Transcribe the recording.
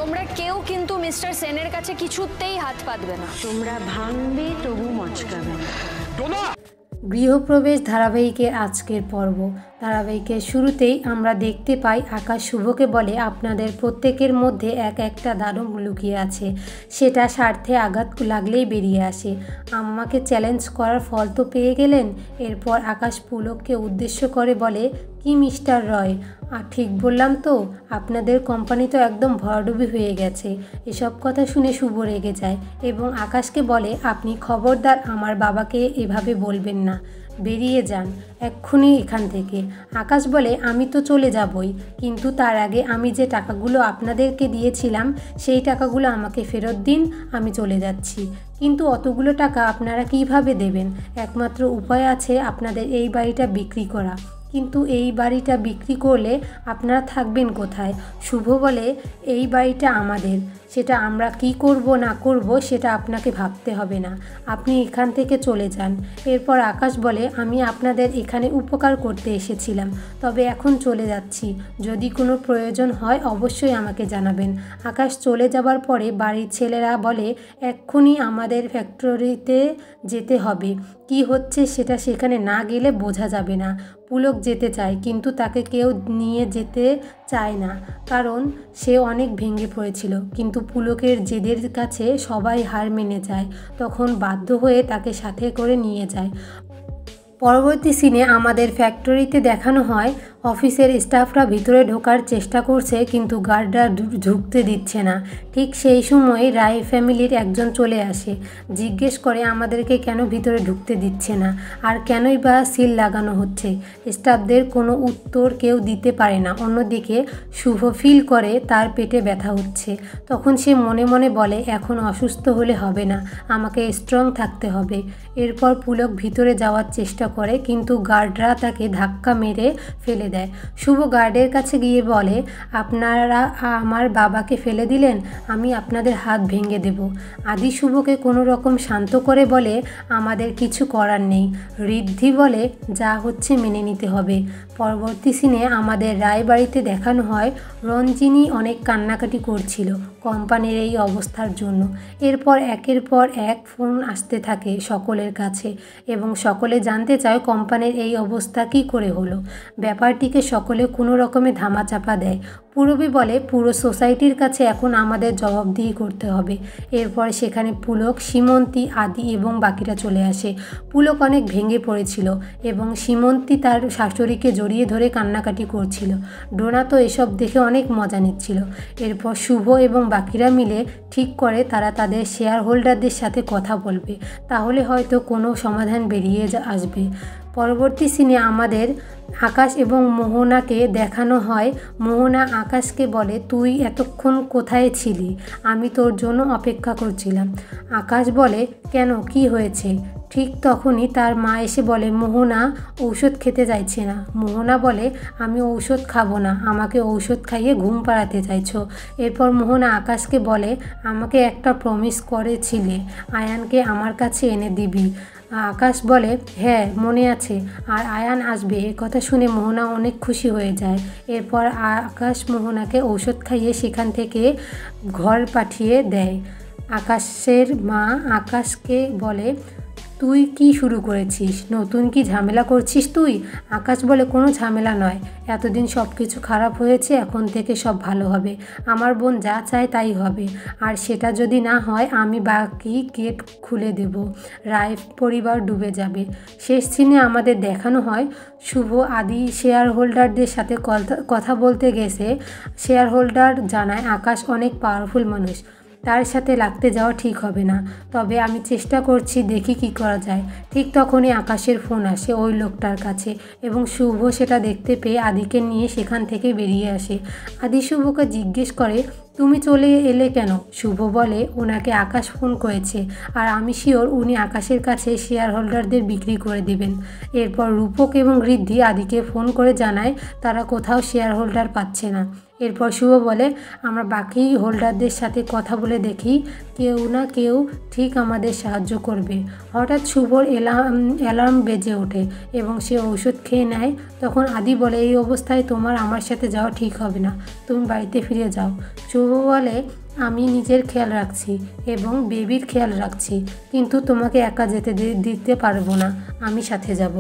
তোমরা কেউ কিন্তু মিস্টার সেনের কাছে কিছুতেই হাত পাতবে না। তোমরা ভাঙবে তবু মচকাবে না। গৃহপ্রবেশ ধারাবাহিকের আজকের পর্ব। ধারাবাহিকের শুরুতেই আমরা দেখতে পাই আকাশ শুভকে বলে, আপনাদের প্রত্যেকের মধ্যে একটা দানব লুকিয়ে আছে, সেটা স্বার্থে আঘাত লাগলেই বেরিয়ে আসে। আমাকে চ্যালেঞ্জ করার ফল তো পেয়ে গেলেন। এরপর আকাশ পুলককে উদ্দেশ্য করে বলে, কি মিস্টার রয়, আর ঠিক বললাম তো? আপনাদের কোম্পানি তো একদম ভরাডুবি হয়ে গেছে। এসব কথা শুনে শুভ রেগে যায় এবং আকাশকে বলে, আপনি খবরদার আমার বাবাকে এভাবে বলবেন না, বেরিয়ে যান এক্ষুনি এখান থেকে। আকাশ বলে, আমি তো চলে যাবই, কিন্তু তার আগে আমি যে টাকাগুলো আপনাদেরকে দিয়েছিলাম সেই টাকাগুলো আমাকে ফেরত দিন, আমি চলে যাচ্ছি। কিন্তু অতগুলো টাকা আপনারা কিভাবে দেবেন? একমাত্র উপায় আছে আপনাদের এই বাড়িটা বিক্রি করা। কিন্তু এই বাড়িটা বিক্রি করলে আপনারা থাকবেন কোথায়? শুভ বলে, এই বাড়িটা আমাদের, সেটা আমরা কি করব না করব সেটা আপনাকে ভাবতে হবে না, আপনি এখান থেকে চলে যান। এরপর আকাশ বলে, আমি আপনাদের এখানে উপকার করতে এসেছিলাম, তবে এখন চলে যাচ্ছি। যদি কোনো প্রয়োজন হয় অবশ্যই আমাকে জানাবেন। আকাশ চলে যাবার পরে বাড়ির ছেলেরা বলে, এক্ষুনি আমাদের ফ্যাক্টরিতে যেতে হবে। কি হচ্ছে সেটা সেখানে না গেলে বোঝা যাবে না। পুলক যেতে চায় কিন্তু তাকে কেউ নিয়ে যেতে চায় না, কারণ সে অনেক ভেঙে পড়েছিল। কিন্তু পুলকের জেদের কাছে সবাই হার মেনে যায়, তখন বাধ্য হয়ে তাকে সাথে করে নিয়ে যায়। পরবর্তী সিনে আমাদের ফ্যাক্টরিতে দেখানো হয় অফিসের স্টাফরা ভিতরে ঢোকার চেষ্টা করছে, কিন্তু গার্ডরা ঢুকতে দিচ্ছে না। ঠিক সেই সময় রায় ফ্যামিলির একজন চলে আসে, জিজ্ঞেস করে আমাদেরকে কেন ভিতরে ঢুকতে দিচ্ছে না, আর কেনই বা সিল লাগানো হচ্ছে। স্টাফদের কোনো উত্তর কেউ দিতে পারে না। অন্যদিকে শুভ ফিল করে তার পেটে ব্যথা হচ্ছে। তখন সে মনে মনে বলে, এখন অসুস্থ হলে হবে না, আমাকে স্ট্রং থাকতে হবে। এরপর পুলক ভিতরে যাওয়ার চেষ্টা করে, কিন্তু গার্ডরা তাকে ধাক্কা মেরে ফেলে দেয়। শুভ গার্ডের কাছে গিয়ে বলে, আপনারা আমার বাবাকে ফেলে দিলেন, আমি আপনাদের হাত ভেঙে দেব। আদি শুভকে কোনো রকম শান্ত করে বলে, আমাদের কিছু করার নেই। ঋদ্ধি বলে, যা হচ্ছে মেনে নিতে হবে। পরবর্তী সিনে আমাদের রায়বাড়িতে দেখানো হয় রঞ্জিনী অনেক কান্নাকাটি করছিল কোম্পানির এই অবস্থার জন্য। এরপর একের পর এক ফোন আসতে থাকে সকলের কাছে এবং সকলে জানতে চায় কোম্পানির এই অবস্থা কী করে হলো। ব্যাপারটিকে সকলে কোনো রকমে ধামাচাপা দেয়। পূরবী বলে, পুরো সোসাইটির কাছে এখন আমাদের জবাবদিহি করতে হবে। এরপর সেখানে পুলক, সীমন্তী, আদি এবং বাকিরা চলে আসে। পুলক অনেক ভেঙে পড়েছিল এবং সীমন্তী তার শাশুড়িকে জড়িয়ে ধরে কান্নাকাটি করছিল। ডোনা তো এসব দেখে অনেক মজা নিচ্ছিল। এরপর শুভ এবং বাকিরা মিলে ঠিক করে তারা তাদের শেয়ার হোল্ডারদের সাথে কথা বলবে, তাহলে হয়তো কোনো সমাধান বেরিয়ে আসবে। পরবর্তী সিনে আমাদের আকাশ এবং মোহনাকে দেখানো হয়। মোহনা আকাশকে বলে, তুই এতক্ষণ কোথায় ছিলি? আমি তোর জন্য অপেক্ষা করছিলাম। আকাশ বলে, কেন, কি হয়েছে? ঠিক তখনই তার মা এসে বলে, মোহনা ঔষধ খেতে চাইছে না। মোহনা বলে, আমি ঔষধ খাবো না, আমাকে ঔষধ খাইয়ে ঘুম পাড়াতে চাইছো। এরপর মোহনা আকাশকে বলে, আমাকে একটা প্রমিস করেছিলে আয়ানকে আমার কাছে এনে দিবি। আকাশ বলে, হ্যাঁ মনে আছে, আর আয়ান আসবে। এ কথা শুনে মোহনা অনেক খুশি হয়ে যায়। এরপর আকাশ মোহনাকে ঔষধ খাইয়ে সেখান থেকে ঘর পাঠিয়ে দেয়। আকাশের মা আকাশকে বলে, তুই কি শুরু করেছিস? নতুন কি ঝামেলা করছিস তুই? আকাশ বলে, কোনো ঝামেলা নয়, এতদিন সব কিছু খারাপ হয়েছে, এখন থেকে সব ভালো হবে। আমার বোন যা চায় তাই হবে, আর সেটা যদি না হয় আমি বাকি গেট খুলে দেব, রায় পরিবার ডুবে যাবে। শেষ সিনে আমাদের দেখানো হয় শুভ আদি শেয়ার হোল্ডারদের সাথে কথা বলতে গেছে। শেয়ার হোল্ডার জানায়, আকাশ অনেক পাওয়ারফুল মানুষ, তার সাথে লাগতে যাওয়া ঠিক হবে না, তবে আমি চেষ্টা করছি, দেখি কি করা যায়। ঠিক তখনই আকাশের ফোন আসে ওই লোকটার কাছে এবং শুভ সেটা দেখতে পেয়ে আদিকে নিয়ে সেখান থেকে বেরিয়ে আসে। আদি শুভকে জিজ্ঞেস করে, তুমি চলে এলে কেন? শুভ বলে, ওনাকে আকাশ ফোন করেছে, আর আমি শিওর উনি আকাশের কাছে শেয়ার হোল্ডারদের বিক্রি করে দেবেন। এরপর রূপক এবং ঋদ্ধি আদিকে ফোন করে জানায় তারা কোথাও শেয়ার হোল্ডার পাচ্ছে না। এরপর শুভ বলে, আমরা বাকি হোল্ডারদের সাথে কথা বলে দেখি, কেউ না কেউ ঠিক আমাদের সাহায্য করবে। হঠাৎ শুভর অ্যালার্ম বেজে ওঠে এবং সে ঔষধ খেয়ে নেয়। তখন আদি বলে, এই অবস্থায় তোমার আমার সাথে যাওয়া ঠিক হবে না, তুমি বাড়িতে ফিরে যাও। শুভ বলে, আমি নিজের খেয়াল রাখছি এবং বেবির খেয়াল রাখছি, কিন্তু তোমাকে একা যেতে দিতে পারবো না, আমি সাথে যাব।